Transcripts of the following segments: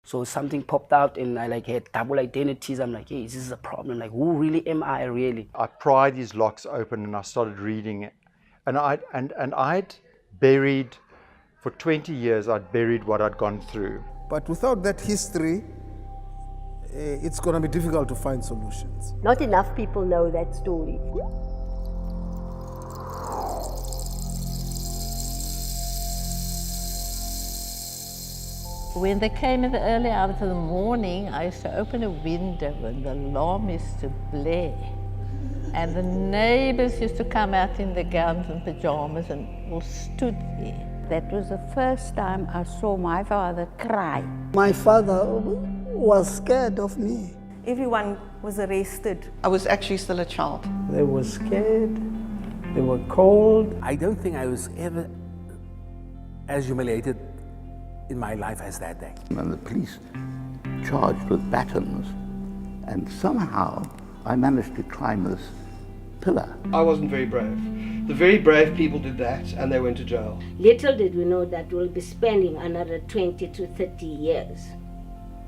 So something popped out and I like had double identities. I'm like, hey, this is a problem. Like, who really am I really? I pried these locks open and I started reading it. And I'd buried, for 20 years, I'd buried what I'd gone through. But without that history, it's going to be difficult to find solutions. Not enough people know that story. When they came in the early hours of the morning, I used to open a window and the alarm used to blare. And the neighbors used to come out in their gowns and pajamas and all stood there. That was the first time I saw my father cry. My father was scared of me. Everyone was arrested. I was actually still a child. They were scared, they were cold. I don't think I was ever as humiliated in my life as that day. And the police charged with batons, and somehow I managed to climb this pillar. I wasn't very brave. The very brave people did that and they went to jail. Little did we know that we'll be spending another 20 to 30 years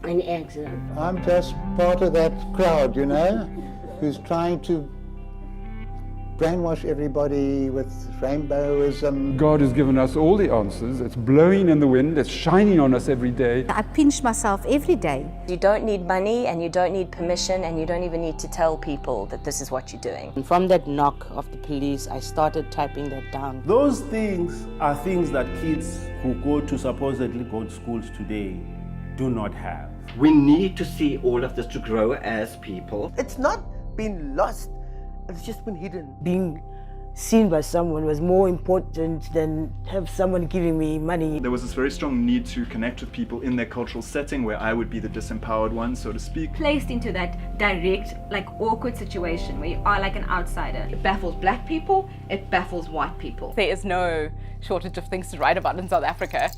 in exile. I'm just part of that crowd, you know, who's trying to brainwash everybody with rainbowism. God has given us all the answers. It's blowing in the wind, it's shining on us every day. I pinch myself every day. You don't need money and you don't need permission and you don't even need to tell people that this is what you're doing. And from that knock of the police, I started typing that down. Those things are things that kids who supposedly go to schools today do not have. We need to see all of this to grow as people. It's not been lost, it's just been hidden. Being seen by someone was more important than have someone giving me money. There was this very strong need to connect with people in their cultural setting where I would be the disempowered one, so to speak. Placed into that direct, like awkward situation where you are like an outsider. It baffles black people, it baffles white people. There is no shortage of things to write about in South Africa.